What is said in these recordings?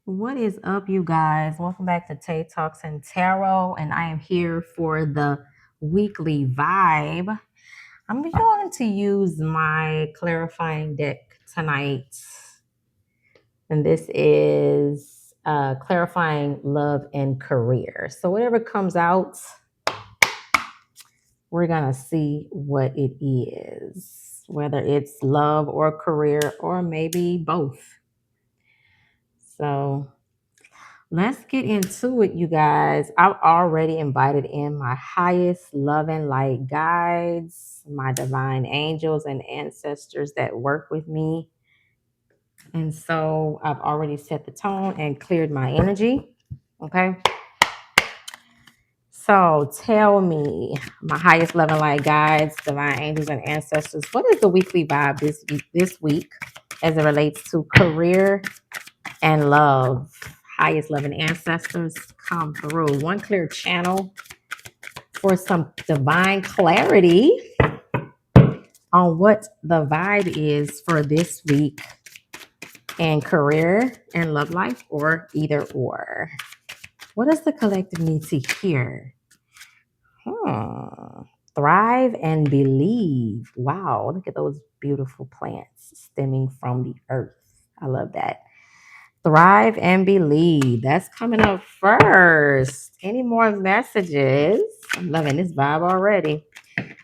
What is up, you guys? Welcome back to Tay Talks and Tarot, and I am here for the weekly vibe. I'm going to use my clarifying deck tonight, and this is clarifying love and career. So, whatever comes out, we're gonna see what it is, whether it's love or career, or maybe both. So, let's get into it, you guys. I've already invited in my highest love and light guides, my divine angels and ancestors that work with me. And so I've already set the tone and cleared my energy. Okay. So tell me, my highest love and light guides, divine angels and ancestors, what is the weekly vibe this week as it relates to career and love? Highest loving ancestors, come through. One clear channel for some divine clarity on what the vibe is for this week in career and love life, or either or. What does the collective need to hear? Thrive and believe. Wow, look at those beautiful plants stemming from the earth. I love that. Thrive and believe. That's coming up first. Any more messages? I'm loving this vibe already.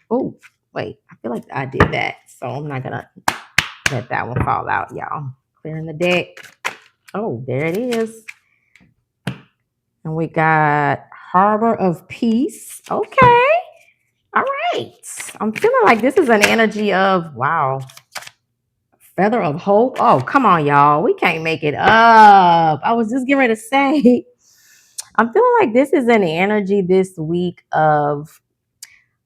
Oh, wait. I feel like I did that. So I'm not going to let that one fall out, y'all. Clearing the deck. Oh, there it is. And we got Harbor of Peace. Okay. All right. I'm feeling like this is an energy of, wow, Feather of Hope. Oh, come on, y'all. We can't make it up. I was just getting ready to say, I'm feeling like this is an energy this week of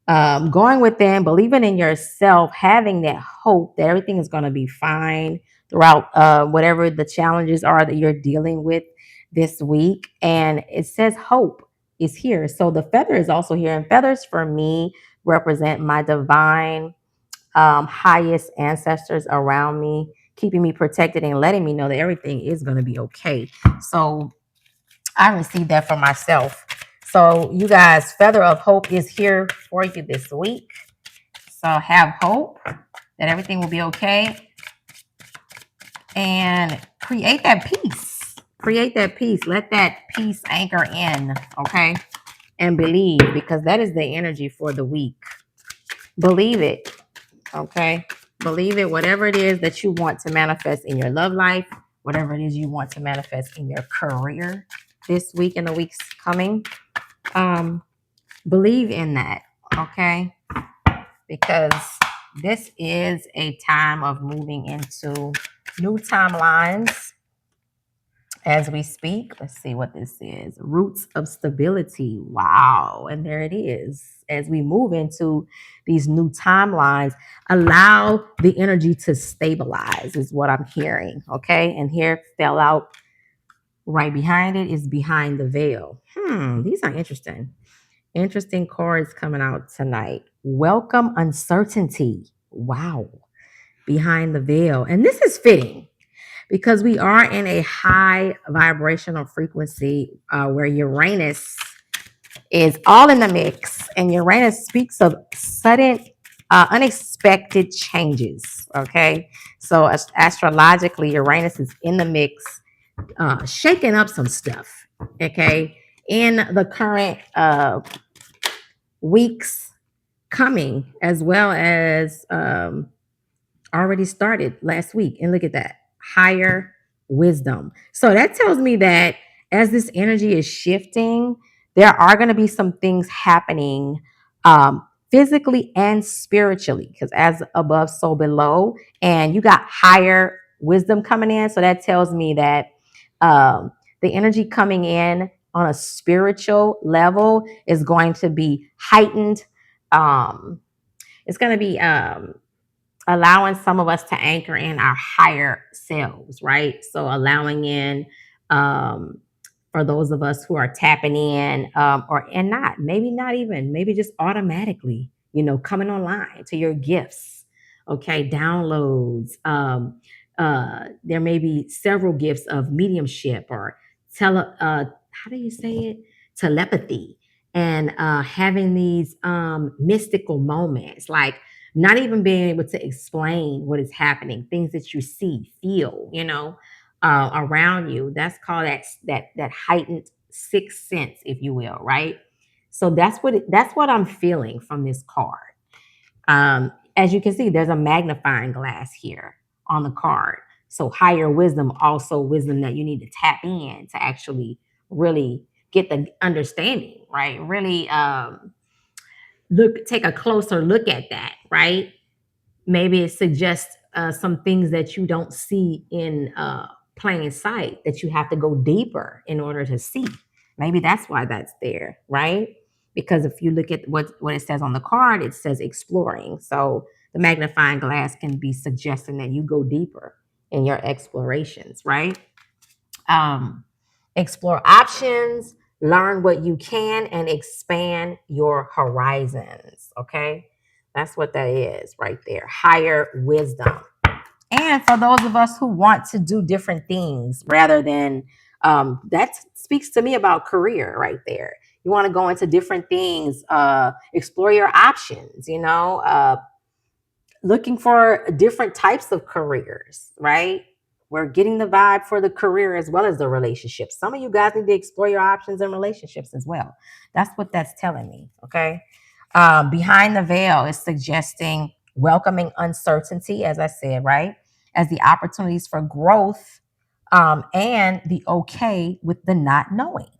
going within, believing in yourself, having that hope that everything is going to be fine throughout whatever the challenges are that you're dealing with this week. And it says hope is here. So the feather is also here. And feathers for me represent my divine highest ancestors around me, keeping me protected and letting me know that everything is going to be okay. So I received that for myself. So you guys, Feather of Hope is here for you this week. So have hope that everything will be okay and create that peace. Create that peace. Let that peace anchor in, okay? And believe, because that is the energy for the week. Believe it. Okay. Believe it, whatever it is that you want to manifest in your love life, whatever it is you want to manifest in your career this week and the weeks coming. Believe in that. Okay. Because this is a time of moving into new timelines as we speak. Let's see what this is. Roots of stability. Wow. And there it is. As we move into these new timelines, allow the energy to stabilize, is what I'm hearing. Okay. And here fell out right behind it is behind the veil. These are interesting. Interesting cards coming out tonight. Welcome uncertainty. Wow. Behind the veil. And this is fitting because we are in a high vibrational frequency where Uranus is all in the mix, and Uranus speaks of sudden, unexpected changes. Okay, so astrologically, Uranus is in the mix, shaking up some stuff. Okay, in the current weeks coming, as well as already started last week. And look at that, higher wisdom. So that tells me that as this energy is shifting, there are going to be some things happening physically and spiritually, because as above, so below. And you got higher wisdom coming in. So that tells me that the energy coming in on a spiritual level is going to be heightened. It's going to be allowing some of us to anchor in our higher selves, right? So allowing in for those of us who are tapping in maybe not even, maybe just automatically, coming online to your gifts, okay, downloads, There may be several gifts of mediumship or how do you say it? Telepathy, and having these mystical moments, like not even being able to explain what is happening, things that you see, feel, around you. That's called that heightened sixth sense, if you will, right? So that's what I'm feeling from this card. As you can see, there's a magnifying glass here on the card. So higher wisdom, also wisdom that you need to tap in to actually really get the understanding, right? Really take a closer look at that, right? Maybe it suggests some things that you don't see in plain sight, that you have to go deeper in order to see. Maybe that's why that's there, right? Because if you look at what it says on the card, it says exploring. So the magnifying glass can be suggesting that you go deeper in your explorations, right? um, Explore options, learn what you can, and expand your horizons. Okay, that's what that is right there. Higher wisdom. And for those of us who want to do different things rather than that speaks to me about career right there. You want to go into different things, explore your options, looking for different types of careers, right? We're getting the vibe for the career as well as the relationship. Some of you guys need to explore your options in relationships as well. That's what that's telling me. Okay. Behind the veil is suggesting welcoming uncertainty, as I said, right? As the opportunities for growth, and the okay with the not knowing.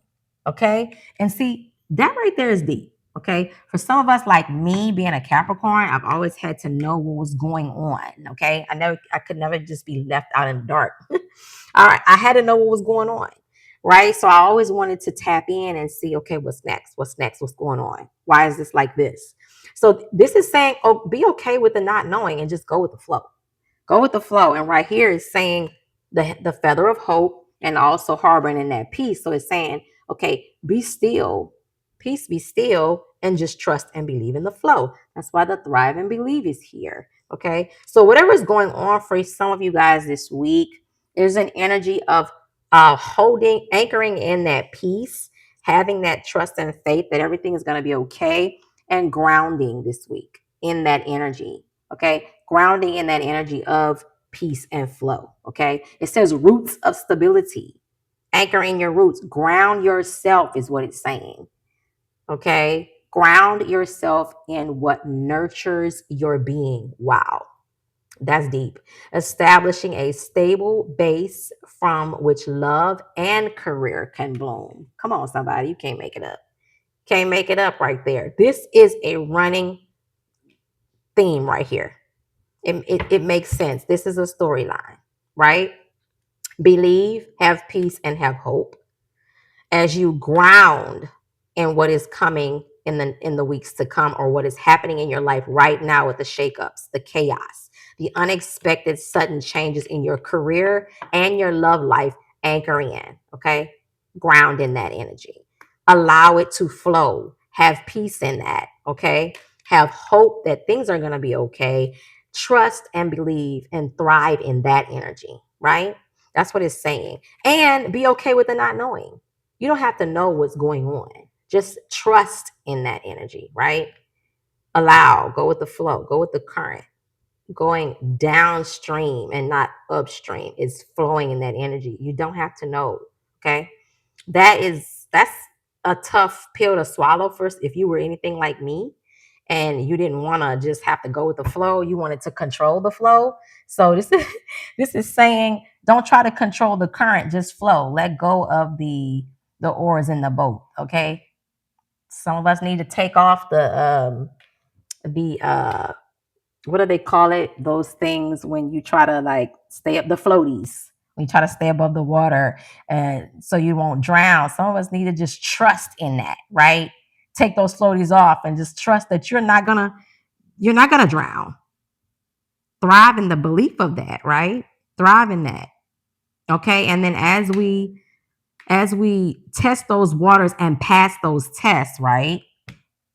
Okay. And see, that right there is deep. Okay. For some of us, like me being a Capricorn, I've always had to know what was going on. Okay. I could never just be left out in the dark. All right. I had to know what was going on. Right. So I always wanted to tap in and see, okay, what's next? What's next? What's going on? Why is this like this? So this is saying, oh, be okay with the not knowing and just go with the flow. Go with the flow. And right here is saying the feather of hope and also harboring in that peace. So it's saying, okay, be still, peace, be still, and just trust and believe in the flow. That's why the thrive and believe is here. Okay. So whatever is going on for some of you guys this week, there's an energy of anchoring in that peace, having that trust and faith that everything is going to be okay, and grounding this week in that energy. Okay. Grounding in that energy of peace and flow. Okay. It says roots of stability. Anchor in your roots. Ground yourself is what it's saying. Okay. Ground yourself in what nurtures your being. Wow. That's deep. Establishing a stable base from which love and career can bloom. Come on, somebody. You can't make it up. Can't make it up right there. This is a running theme right here. It makes sense. This is a storyline, right? Believe, have peace, and have hope as you ground in what is coming in the weeks to come, or what is happening in your life right now with the shakeups, the chaos, the unexpected sudden changes in your career and your love life. Anchor in. Okay, ground in that energy, allow it to flow, have peace in that. Okay, have hope that things are going to be okay, trust and believe and thrive in that energy, right? That's what it's saying. And be okay with the not knowing. You don't have to know what's going on. Just trust in that energy, right? Allow, go with the flow, go with the current. Going downstream and not upstream is flowing in that energy. You don't have to know. Okay. That's a tough pill to swallow first if you were anything like me and you didn't want to just have to go with the flow. You wanted to control the flow. So this is saying don't try to control the current, just flow. Let go of the oars in the boat. Okay. Some of us need to take off the what do they call it? Those things when you try to like stay up, the floaties. When you try to stay above the water and so you won't drown. Some of us need to just trust in that, right? Take those floaties off and just trust that you're not gonna drown. Thrive in the belief of that, right? Thrive in that. Okay. And then as we test those waters and pass those tests, right?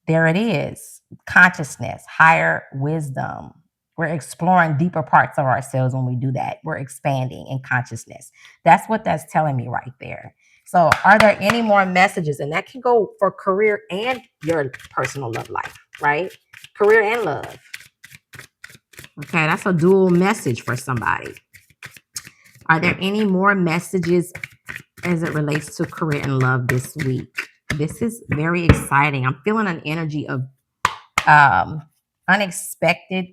There it is. Consciousness, higher wisdom. We're exploring deeper parts of ourselves when we do that. We're expanding in consciousness. That's what that's telling me right there. So, are there any more messages? And that can go for career and your personal love life, right? Career and love. Okay, that's a dual message for somebody. Are there any more messages as it relates to career and love this week? This is very exciting. I'm feeling an energy of unexpected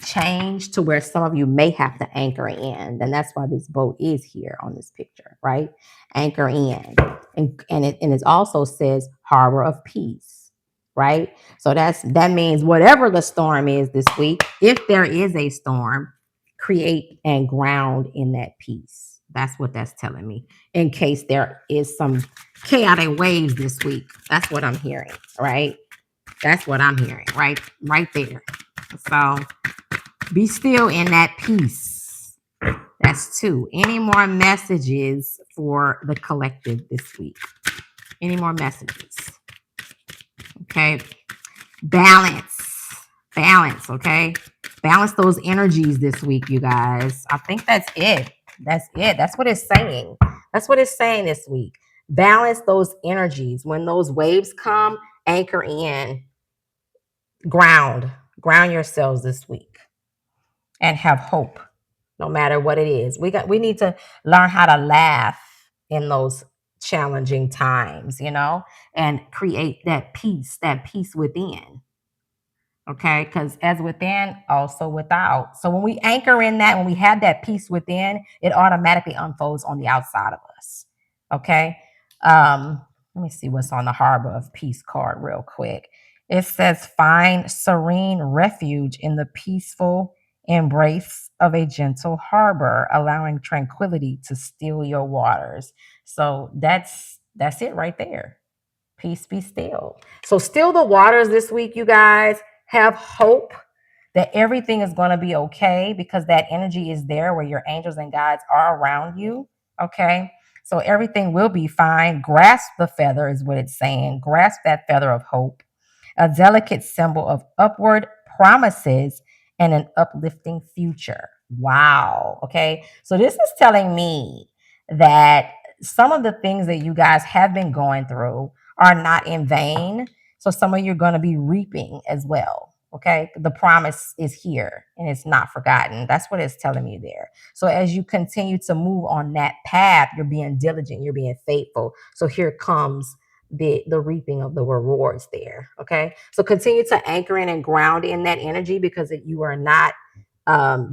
change to where some of you may have to anchor in. And that's why this boat is here on this picture, right? Anchor in. And it also says harbor of peace, right? So that means whatever the storm is this week, if there is a storm, create and ground in that peace. That's what that's telling me. In case there is some chaotic waves this week. That's what I'm hearing, right? That's what I'm hearing, right there. So be still in that peace. That's two. Any more messages for the collective this week? Any more messages? Okay. Balance. Balance. Okay. Balance those energies this week, you guys. I think that's it. That's it. That's what it's saying. That's what it's saying this week. Balance those energies. When those waves come, anchor in. Ground yourselves this week and have hope no matter what it is. We need to learn how to laugh in those challenging times, and create that peace within. Okay, because as within, also without. So when we anchor in that, when we have that peace within, it automatically unfolds on the outside of us. Okay. Let me see what's on the Harbor of Peace card real quick. It says, find serene refuge in the peaceful embrace of a gentle harbor, allowing tranquility to still your waters. So that's it right there. Peace be still. So still the waters this week, you guys. Have hope that everything is going to be okay because that energy is there where your angels and guides are around you. Okay. So everything will be fine. Grasp the feather is what it's saying. Grasp that feather of hope, a delicate symbol of upward promises and an uplifting future. Wow. Okay. So this is telling me that some of the things that you guys have been going through are not in vain. So some of you are going to be reaping as well. Okay. The promise is here and it's not forgotten. That's what it's telling me there. So as you continue to move on that path, you're being diligent, you're being faithful. So here comes the reaping of the rewards there. Okay. So continue to anchor in and ground in that energy because you are not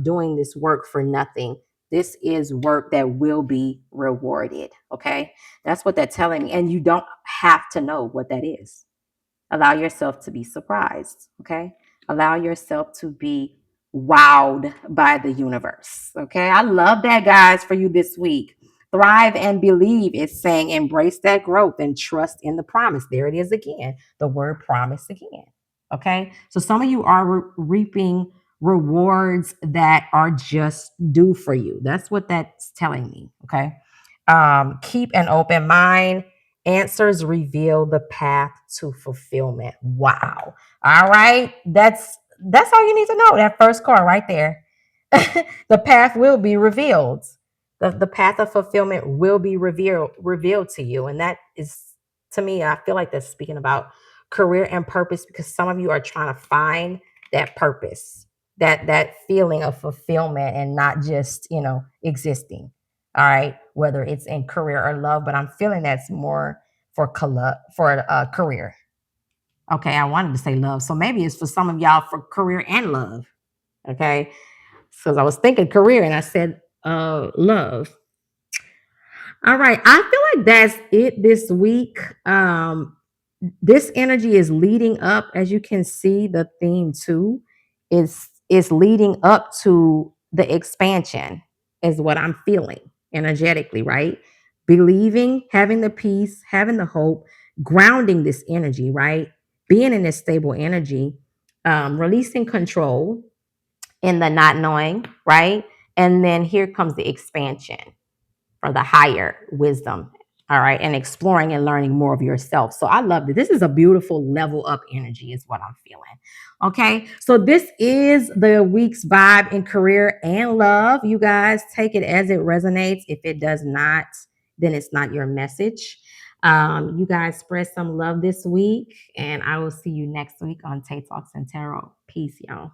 doing this work for nothing. This is work that will be rewarded. Okay. That's what they're telling me. And you don't have to know what that is. Allow yourself to be surprised. Okay. Allow yourself to be wowed by the universe. Okay. I love that, guys, for you this week. Thrive and believe is saying embrace that growth and trust in the promise. There it is again. The word promise again. Okay. So some of you are reaping rewards that are just due for you. That's what that's telling me. Okay. Keep an open mind. Answers reveal the path to fulfillment. Wow. All right. That's all you need to know. That first card right there. The path will be revealed. The path of fulfillment will be revealed to you. And that is, to me, I feel like that's speaking about career and purpose because some of you are trying to find that purpose, that feeling of fulfillment and not just, existing. All right, whether it's in career or love, but I'm feeling that's more for career. Okay, I wanted to say love, so maybe it's for some of y'all for career and love. Okay, because I was thinking career and I said love. All right, I feel like that's it this week. This energy is leading up, as you can see, the theme too is leading up to the expansion, is what I'm feeling energetically, right? Believing, having the peace, having the hope, grounding this energy, right? Being in this stable energy, releasing control in the not knowing, right? And then here comes the expansion for the higher wisdom All right. And exploring and learning more of yourself. So I love it. This is a beautiful level up energy, is what I'm feeling. Okay. So this is the week's vibe in career and love. You guys take it as it resonates. If it does not, then it's not your message. You guys spread some love this week, and I will see you next week on Tay Talks and Tarot. Peace, y'all.